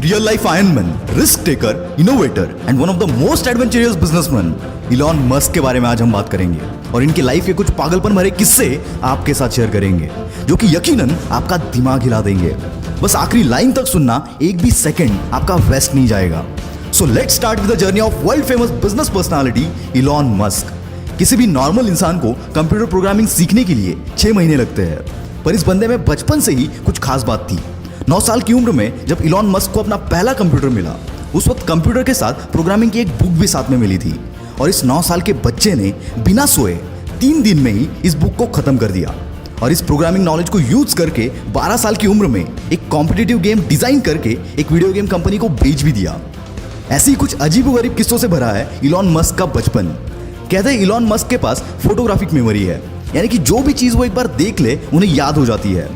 Real life Iron Man, risk taker, innovator and one of the most adventurous businessman, Elon Musk के बारे में आज हम बात करेंगे और इनकी लाइफ के कुछ पागलपन भरे किस्से आपके साथ शेयर करेंगे जो कि यकीनन आपका दिमाग हिला देंगे। बस आखिरी लाइन तक सुनना, एक भी सेकंड आपका वेस्ट नहीं जाएगा। So let's start with the journey of world famous business personality Elon Musk. किसी भी नॉर्मल इंसान को कंप्यूटर प्रोग्रामिंग सीखने के लिए 6 महीने लगते हैं, पर इस बंदे में बचपन से ही कुछ खास बात थी। 9 साल की उम्र में जब इलॉन मस्क को अपना पहला कंप्यूटर मिला, उस वक्त कंप्यूटर के साथ प्रोग्रामिंग की एक बुक भी साथ में मिली थी और इस 9 साल के बच्चे ने बिना सोए 3 दिन में ही इस बुक को खत्म कर दिया और इस प्रोग्रामिंग नॉलेज को यूज करके 12 साल की उम्र में एक कॉम्पिटिटिव गेम डिजाइन करके एक वीडियो गेम कंपनी को बेच भी दिया। ऐसे ही कुछ अजीबोगरीब किस्सों से भरा है इलॉन मस्क का बचपन। कहते हैं इलॉन मस्क के पास फोटोग्राफिक मेमोरी है, यानी कि जो भी चीज वो एक बार देख ले उन्हें याद हो जाती है।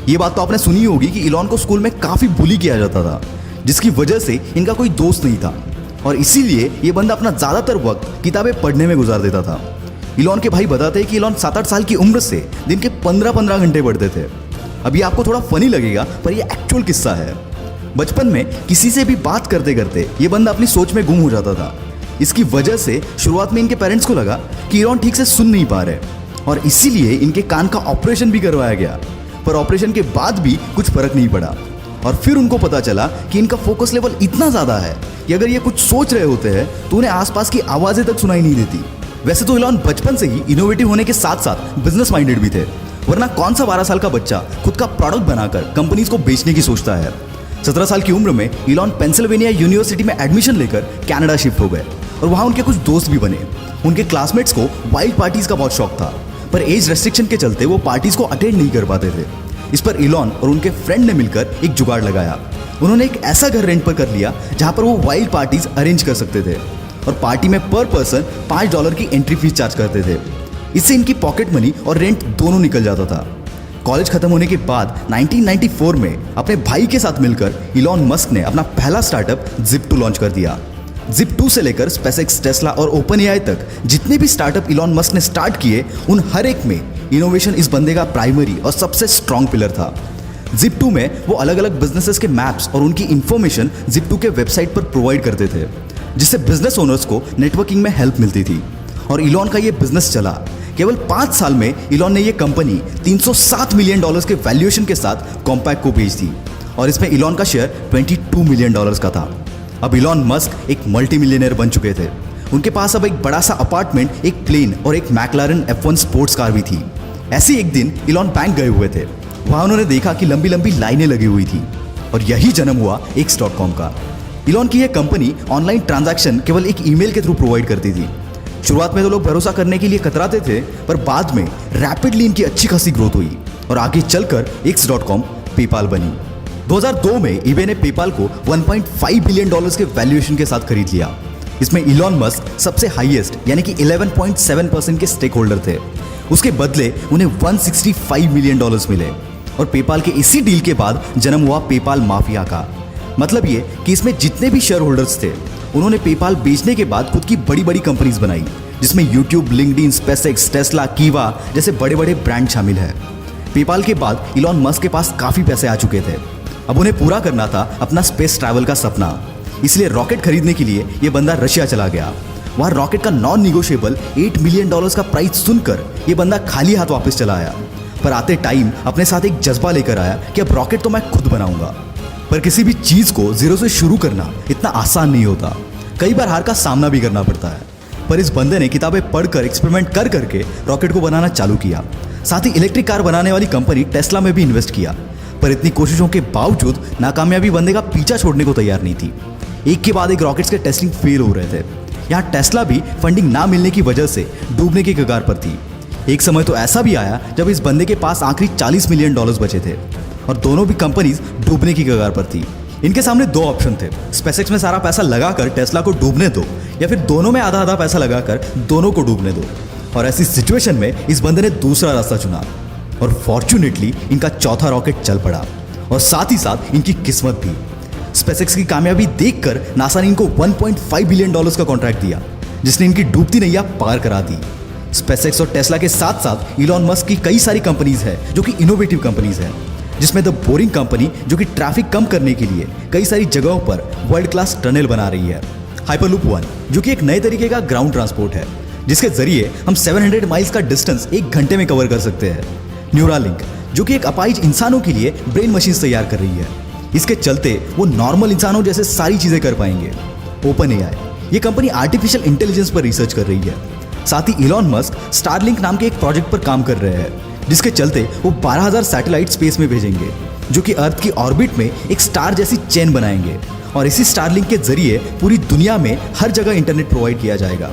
ये बात तो आपने सुनी होगी कि इलॉन को स्कूल में काफी बुली किया जाता था, जिसकी वजह से इनका कोई दोस्त नहीं था और इसीलिए ये बंदा अपना ज्यादातर वक्त किताबें पढ़ने में गुजार देता था। इलॉन के भाई बताते हैं कि इलॉन 7-8 साल की उम्र से दिन के 15-15 घंटे पढ़ते थे। अभी आपको थोड़ा फनी लगेगा, पर ये एक्चुअल किस्सा है। बचपन में किसी से भी बात करते करते ये बंदा अपनी सोच में गुम हो जाता था। इसकी वजह से शुरुआत में इनके पेरेंट्स को लगा कि इलॉन ठीक से सुन नहीं पा रहे और इसीलिए इनके कान का ऑपरेशन भी करवाया गया, पर ऑपरेशन के बाद भी कुछ फर्क नहीं पड़ा। और फिर उनको पता चला कि इनका फोकस लेवल इतना ज़्यादा है कि अगर ये कुछ सोच रहे होते हैं तो उन्हें आसपास की आवाज़ें तक सुनाई नहीं देती। वैसे तो इलॉन बचपन से ही इनोवेटिव होने के साथ साथ बिजनेस माइंडेड भी थे, वरना कौन सा 12 साल का बच्चा खुद का प्रोडक्ट बनाकर कंपनीज को बेचने की सोचता है। 17 साल की उम्र में इलॉन पेंसिल्वेनिया यूनिवर्सिटी में एडमिशन लेकर कनाडा शिफ्ट हो गए और वहाँ उनके कुछ दोस्त भी बने। उनके क्लासमेट्स को वाइल्ड पार्टीज का बहुत शौक था, पर एज रेस्ट्रिक्शन के चलते वो पार्टीज को अटेंड नहीं कर पाते थे। इस पर इलॉन और उनके फ्रेंड ने मिलकर एक जुगाड़ लगाया। उन्होंने एक ऐसा घर रेंट पर कर लिया जहां पर वो वाइल्ड पार्टीज अरेंज कर सकते थे और पार्टी में पर पर्सन $5 की एंट्री फीस चार्ज करते थे। इससे इनकी पॉकेट मनी और रेंट दोनों निकल जाता था। कॉलेज खत्म होने के बाद 1994 में अपने भाई के साथ मिलकर इलॉन मस्क ने अपना पहला स्टार्टअप Zip2 लॉन्च कर दिया। Zip2 से लेकर SpaceX, टेस्ला और OpenAI तक जितने भी स्टार्टअप इलॉन मस्क ने स्टार्ट किए, उन हर एक में इनोवेशन इस बंदे का प्राइमरी और सबसे स्ट्रॉन्ग पिलर था। Zip2 में वो अलग अलग बिजनेसेस के मैप्स और उनकी इंफॉर्मेशन Zip2 के वेबसाइट पर प्रोवाइड करते थे, जिससे बिजनेस ओनर्स को नेटवर्किंग में हेल्प मिलती थी और इलॉन का ये बिजनेस चला। केवल 5 साल में इलॉन ने ये कंपनी $307 मिलियन के वैल्यूएशन के साथ कॉम्पैक्ट को बेच दी और इसमें इलॉन का शेयर $22 मिलियन का था। अब इलॉन मस्क एक मल्टी मिलियनर बन चुके थे। उनके पास अब एक बड़ा सा अपार्टमेंट, एक प्लेन और एक मैकलारन F1 स्पोर्ट्स कार भी थी। ऐसे एक दिन इलॉन बैंक गए हुए थे। वहां उन्होंने देखा कि लंबी लंबी लाइनें लगी हुई थी और यही जन्म हुआ X.com का। इलॉन की यह कंपनी ऑनलाइन ट्रांजैक्शन केवल एक ईमेल के थ्रू प्रोवाइड करती थी। शुरुआत में तो लोग भरोसा करने के लिए कतराते थे, पर बाद में रैपिडली इनकी अच्छी खासी ग्रोथ हुई और आगे चलकर X.com पेपाल बनी। 2002 में eBay ने पेपाल को $1.5 बिलियन के वैल्यूएशन के साथ खरीद लिया। इसमें इलॉन मस्क सबसे हाईएस्ट यानी कि 11.7% के स्टेक होल्डर थे। उसके बदले उन्हें $165 मिलियन मिले और पेपाल के इसी डील के बाद जन्म हुआ पेपाल माफिया का। मतलब ये कि इसमें जितने भी शेयर होल्डर्स थे, उन्होंने पेपाल बेचने के बाद खुद की बड़ी बड़ी कंपनीज बनाई, जिसमें यूट्यूब, लिंक्डइन, SpaceX, टेस्ला, कीवा जैसे बड़े बड़े ब्रांड शामिल है। पेपाल के बाद इलॉन मस्क के पास काफी पैसे आ चुके थे। अब उन्हें पूरा करना था अपना स्पेस ट्रैवल का सपना, इसलिए रॉकेट खरीदने के लिए ये बंदा रशिया चला गया। वहाँ रॉकेट का नॉन निगोशिएबल $8 मिलियन का प्राइस सुनकर ये बंदा खाली हाथ वापस चला आया, पर आते टाइम अपने साथ एक जज्बा लेकर आया कि अब रॉकेट तो मैं खुद बनाऊंगा। पर किसी भी चीज को जीरो से शुरू करना इतना आसान नहीं होता, कई बार हार का सामना भी करना पड़ता है। पर इस बंदे ने किताबें पढ़कर एक्सपेरिमेंट कर करके रॉकेट को बनाना चालू किया। साथ ही इलेक्ट्रिक कार बनाने वाली कंपनी टेस्ला में भी इन्वेस्ट किया, पर इतनी कोशिशों के बावजूद नाकामयाबी बंदे का पीछा छोड़ने को तैयार नहीं थी। एक के बाद एक रॉकेट्स के टेस्टिंग फेल हो रहे थे। यहाँ टेस्ला भी फंडिंग ना मिलने की वजह से डूबने के कगार पर थी। एक समय तो ऐसा भी आया जब इस बंदे के पास आखिरी $40 मिलियन बचे थे और दोनों भी कंपनीज डूबने की कगार पर थी। इनके सामने 2 ऑप्शन थे, SpaceX में सारा पैसा लगाकर टेस्ला को डूबने दो या फिर दोनों में आधा आधा पैसा लगाकर दोनों को डूबने दो। और ऐसी सिचुएशन में इस बंदे ने दूसरा रास्ता चुना और फॉर्चुनेटली इनका चौथा रॉकेट चल पड़ा और साथ ही साथ इनकी किस्मत भी। SpaceX की कामयाबी देखकर नासा ने इनको $1.5 बिलियन का कॉन्ट्रैक्ट दिया, जिसने इनकी डूबती नैया पार करा दी। SpaceX और टेस्ला के साथ साथ इलॉन मस्क की कई सारी कंपनीज है जो कि इनोवेटिव कंपनीज हैं। जिसमें द बोरिंग कंपनी जो कि ट्रैफिक कम करने के लिए कई सारी जगहों पर वर्ल्ड क्लास टनल बना रही है। हाइपरलूप 1 जो कि एक नए तरीके का ग्राउंड ट्रांसपोर्ट है जिसके जरिए हम 700 माइल्स का डिस्टेंस 1 घंटे में कवर कर सकते हैं। न्यूरालिंक जो कि एक अपाहिज इंसानों के लिए ब्रेन मशीन तैयार कर रही है। इसके चलते वो नॉर्मल इंसानों जैसे सारी चीजें कर पाएंगे। ओपन एआई ये कंपनी आर्टिफिशियल इंटेलिजेंस पर रिसर्च कर रही है। साथ ही इलॉन मस्क स्टारलिंक नाम के एक प्रोजेक्ट पर काम कर रहे हैं जिसके चलते वो 12,000 सैटेलाइट स्पेस में भेजेंगे जो कि अर्थ की ऑर्बिट में एक स्टार जैसी चेन बनाएंगे और इसी स्टारलिंक के जरिए पूरी दुनिया में हर जगह इंटरनेट प्रोवाइड किया जाएगा।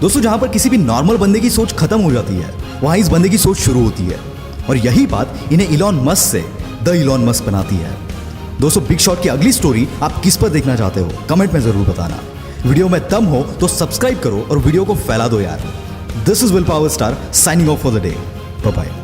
दोस्तों जहां पर किसी भी नॉर्मल बंदे की सोच खत्म हो जाती है वहां इस बंदे की सोच शुरू होती है और यही बात इन्हें इलॉन मस्क से द इलॉन मस्क बनाती है। दोस्तों बिग शॉट की अगली स्टोरी आप किस पर देखना चाहते हो कमेंट में जरूर बताना। वीडियो में दम हो तो सब्सक्राइब करो और वीडियो को फैला दो यार। This is will power star signing off for the day. Bye bye.